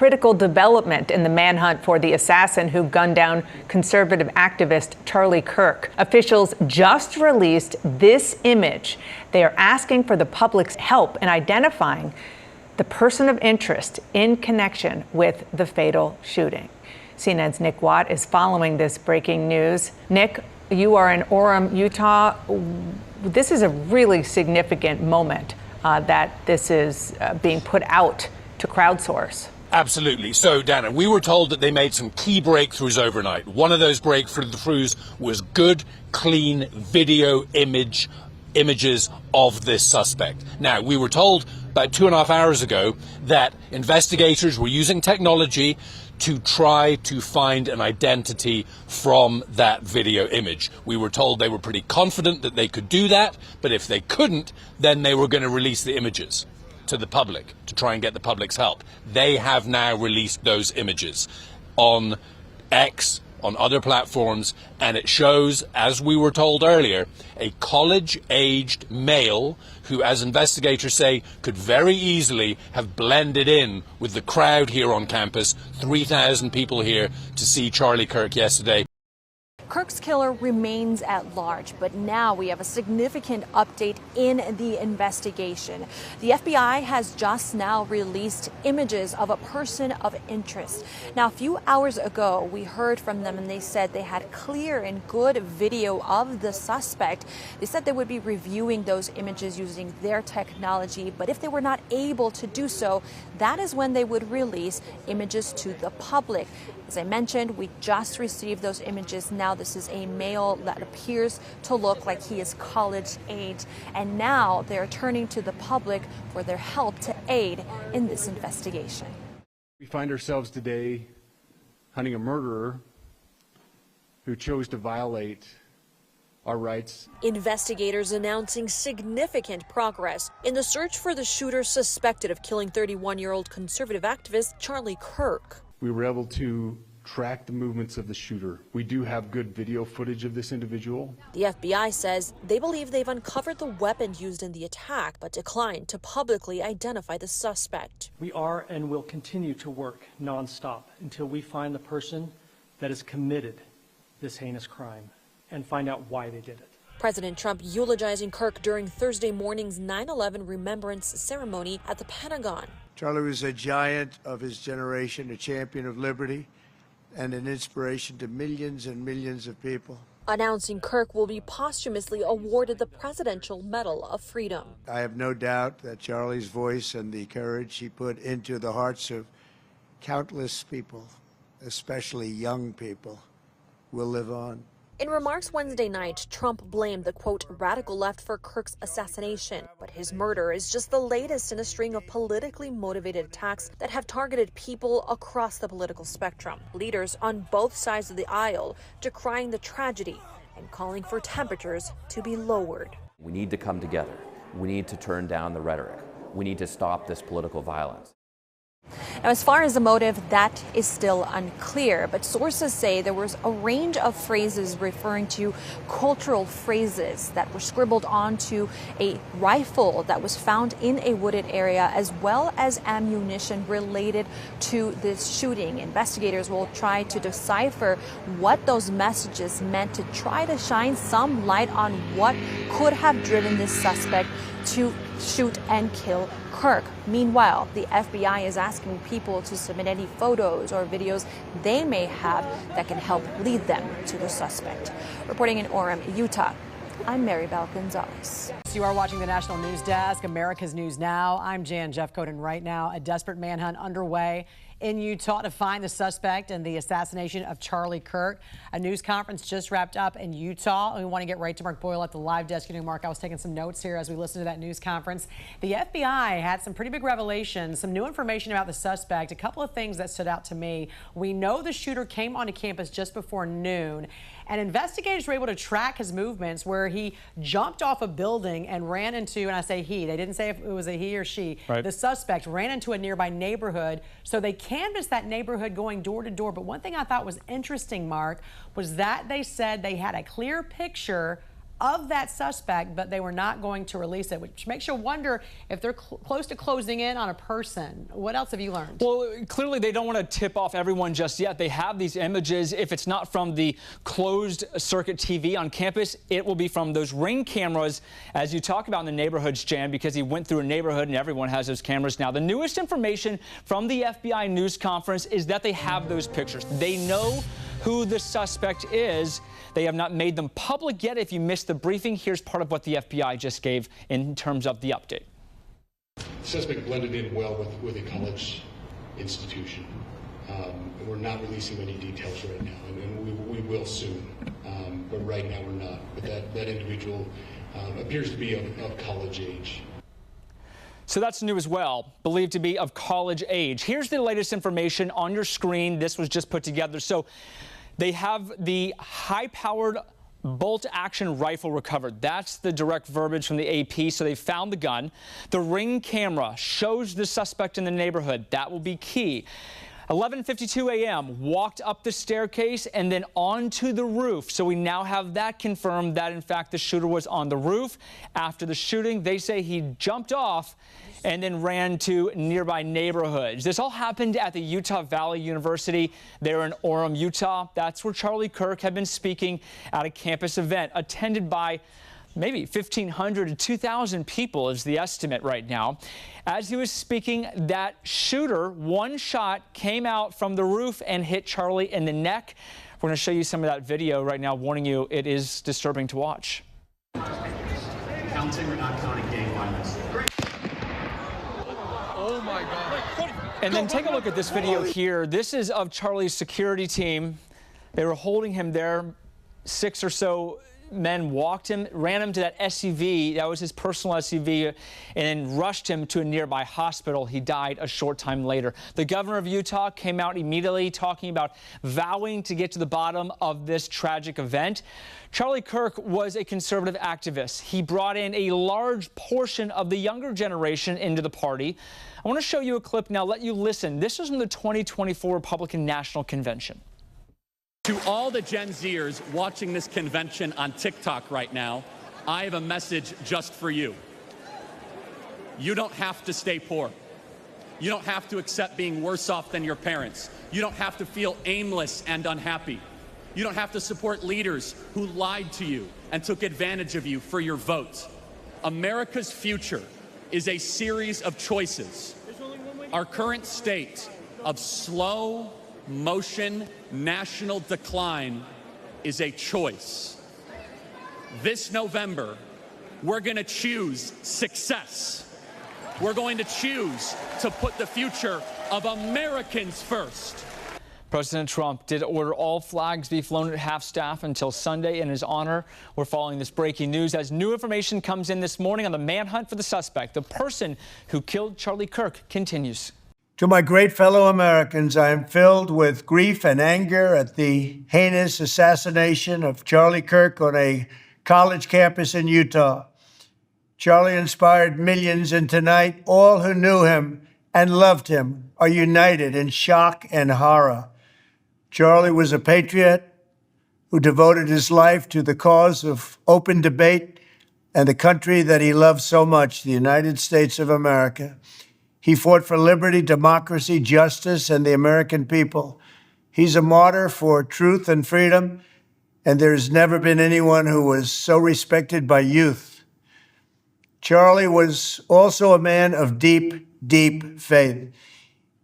critical development in the manhunt for the assassin who gunned down conservative activist Charlie Kirk. Officials just released this image. They are asking for the public's help in identifying the person of interest in connection with the fatal shooting. CNN's Nick Watt is following this breaking news. Nick, you are in Orem, Utah. This is a really significant moment that this is being put out to crowdsource. Absolutely. So, Dana, we were told that they made some key breakthroughs overnight. One of those breakthroughs was good, clean video images of this suspect. Now, we were told about 2.5 hours ago that investigators were using technology to try to find an identity from that video image. We were told they were pretty confident that they could do that, but if they couldn't, then they were going to release the images to the public to try and get the public's help. They have now released those images on X, on other platforms, and it shows, as we were told earlier, a college-aged male who, as investigators say, could very easily have blended in with the crowd here on campus. 3,000 people here to see Charlie Kirk yesterday. Kirk's killer remains at large, but now we have a significant update in the investigation. The FBI has just now released images of a person of interest. Now, a few hours ago, we heard from them and they said they had clear and good video of the suspect. They said they would be reviewing those images using their technology, but if they were not able to do so, that is when they would release images to the public. As I mentioned, we just received those images. Now this is a male that appears to look like he is college age. And now they're turning to the public for their help to aid in this investigation. We find ourselves today hunting a murderer who chose to violate our rights. Investigators announcing significant progress in the search for the shooter suspected of killing 31-year-old conservative activist Charlie Kirk. We were able to track the movements of the shooter. We do have good video footage of this individual. The FBI says they believe they've uncovered the weapon used in the attack, but declined to publicly identify the suspect. We are and will continue to work nonstop until we find the person that has committed this heinous crime and find out why they did it. President Trump eulogizing Kirk during Thursday morning's 9/11 remembrance ceremony at the Pentagon. Charlie was a giant of his generation, a champion of liberty, and an inspiration to millions and millions of people. Announcing Kirk will be posthumously awarded the Presidential Medal of Freedom. I have no doubt that Charlie's voice and the courage he put into the hearts of countless people, especially young people, will live on. In remarks Wednesday night, Trump blamed the, quote, radical left for Kirk's assassination. But his murder is just the latest in a string of politically motivated attacks that have targeted people across the political spectrum. Leaders on both sides of the aisle decrying the tragedy and calling for temperatures to be lowered. We need to come together. We need to turn down the rhetoric. We need to stop this political violence. Now, as far as the motive, that is still unclear, but sources say there was a range of phrases referring to cultural phrases that were scribbled onto a rifle that was found in a wooded area, as well as ammunition related to this shooting. Investigators will try to decipher what those messages meant to try to shine some light on what could have driven this suspect to shoot and kill Kirk. Meanwhile, the FBI is asking people to submit any photos or videos they may have that can help lead them to the suspect. Reporting in Orem, Utah, I'm Mary Bell Gonzalez. You are watching the National News Desk, America's News Now. I'm Jan Jeffcoat, and right now a desperate manhunt underway in Utah to find the suspect in the assassination of Charlie Kirk. A news conference just wrapped up in Utah. We want to get right to Mark Boyle at the live desk. You know, Mark, I was taking some notes here as we listened to that news conference. The FBI had some pretty big revelations, some new information about the suspect. A couple of things that stood out to me. We know the shooter came onto campus just before noon, and investigators were able to track his movements where he jumped off a building and ran into, and I say he, they didn't say if it was a he or she. Right. The suspect ran into a nearby neighborhood, so they canvassed that neighborhood going door to door. But one thing I thought was interesting, Mark, was that they said they had a clear picture of that suspect, but they were not going to release it, which makes you wonder if they're close to closing in on a person. What else have you learned? Well, clearly they don't want to tip off everyone just yet. They have these images. If it's not from the closed circuit TV on campus, it will be from those Ring cameras, as you talk about in the neighborhoods, Jan, because he went through a neighborhood and everyone has those cameras now. The newest information from the FBI news conference is that they have those pictures. They know who the suspect is. They have not made them public yet. If you missed the briefing, here's part of what the FBI just gave in terms of the update. The suspect blended in well with a college institution. We're not releasing any details right now, and we will soon, but right now we're not. But that individual appears to be of college age. So that's new as well, believed to be of college age. Here's the latest information on your screen. This was just put together. So they have the high-powered bolt-action rifle recovered. That's the direct verbiage from the AP. So they found the gun. The Ring camera shows the suspect in the neighborhood. That will be key. 11:52 a.m. walked up the staircase and then onto the roof. So we now have that confirmed that, in fact, the shooter was on the roof. After the shooting, they say he jumped off and then ran to nearby neighborhoods. This all happened at the Utah Valley University there in Orem, Utah. That's where Charlie Kirk had been speaking at a campus event attended by maybe 1,500 to 2,000 people is the estimate right now. As he was speaking, that shooter, one shot, came out from the roof and hit Charlie in the neck. We're going to show you some of that video right now, warning you it is disturbing to watch. Counting or not counting gang violence? Oh my God. And then take a look at this video here. This is of Charlie's security team. They were holding him there. 6 or so men walked him, ran him to that SUV, that was his personal SUV, and then rushed him to a nearby hospital. He died a short time later. The governor of Utah came out immediately talking about vowing to get to the bottom of this tragic event. Charlie Kirk was a conservative activist. He brought in a large portion of the younger generation into the party. I want to show you a clip now, let you listen. This is from the 2024 Republican National Convention. To all the Gen Zers watching this convention on TikTok right now, I have a message just for you. You don't have to stay poor. You don't have to accept being worse off than your parents. You don't have to feel aimless and unhappy. You don't have to support leaders who lied to you and took advantage of you for your vote. America's future is a series of choices. Our current state of slow motion national decline is a choice. This November, we're going to choose success. We're going to choose to put the future of Americans first. President Trump did order all flags be flown at half-staff until Sunday in his honor. We're following this breaking news as new information comes in this morning on the manhunt for the suspect. The person who killed Charlie Kirk continues. To my great fellow Americans, I am filled with grief and anger at the heinous assassination of Charlie Kirk on a college campus in Utah. Charlie inspired millions, and tonight all who knew him and loved him are united in shock and horror. Charlie was a patriot who devoted his life to the cause of open debate and the country that he loved so much, the United States of America. He fought for liberty, democracy, justice, and the American people. He's a martyr for truth and freedom, and there's never been anyone who was so respected by youth. Charlie was also a man of deep, deep faith,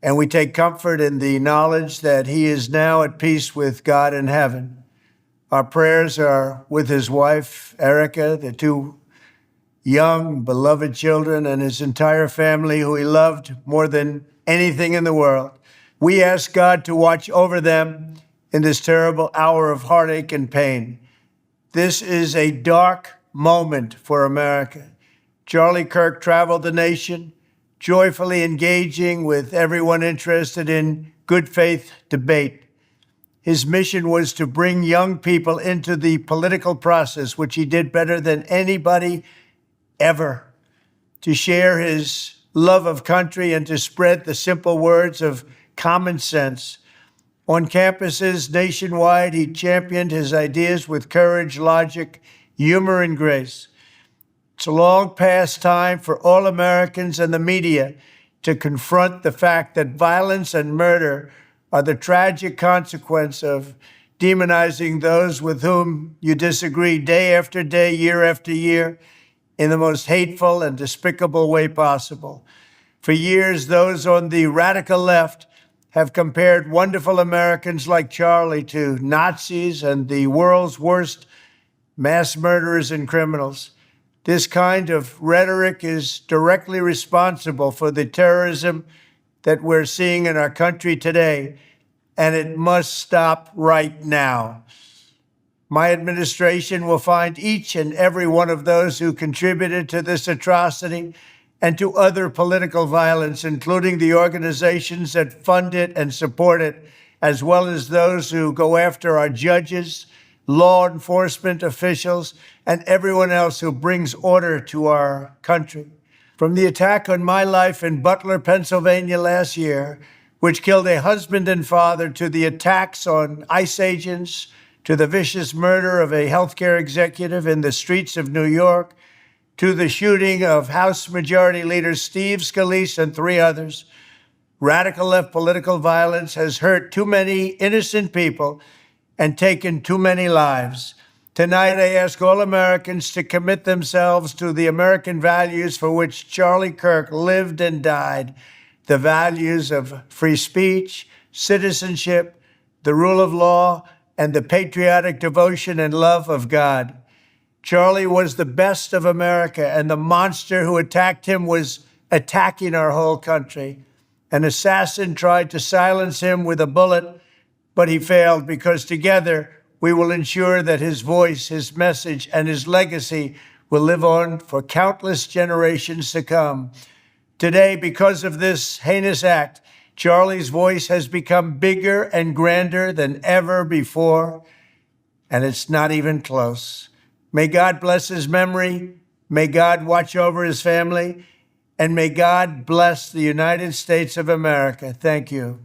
and we take comfort in the knowledge that he is now at peace with God in heaven. Our prayers are with his wife, Erica, the two young, beloved children, and his entire family, who he loved more than anything in the world. We ask God to watch over them in this terrible hour of heartache and pain. This is a dark moment for America. Charlie Kirk traveled the nation, joyfully engaging with everyone interested in good faith debate. His mission was to bring young people into the political process, which he did better than anybody ever, to share his love of country and to spread the simple words of common sense. On campuses nationwide, he championed his ideas with courage, logic, humor, and grace. It's long past time for all Americans and the media to confront the fact that violence and murder are the tragic consequence of demonizing those with whom you disagree day after day, year after year, in the most hateful and despicable way possible. For years, those on the radical left have compared wonderful Americans like Charlie to Nazis and the world's worst mass murderers and criminals. This kind of rhetoric is directly responsible for the terrorism that we're seeing in our country today, and it must stop right now. My administration will find each and every one of those who contributed to this atrocity and to other political violence, including the organizations that fund it and support it, as well as those who go after our judges, law enforcement officials, and everyone else who brings order to our country. From the attack on my life in Butler, Pennsylvania last year, which killed a husband and father, to the attacks on ICE agents, to the vicious murder of a healthcare executive in the streets of New York, to the shooting of House Majority Leader Steve Scalise and 3 others, radical left political violence has hurt too many innocent people and taken too many lives. Tonight, I ask all Americans to commit themselves to the American values for which Charlie Kirk lived and died, the values of free speech, citizenship, the rule of law, and the patriotic devotion and love of God. Charlie was the best of America, and the monster who attacked him was attacking our whole country. An assassin tried to silence him with a bullet, but he failed, because together we will ensure that his voice, his message, and his legacy will live on for countless generations to come. Today, because of this heinous act, Charlie's voice has become bigger and grander than ever before, and it's not even close. May God bless his memory, may God watch over his family, and may God bless the United States of America. Thank you.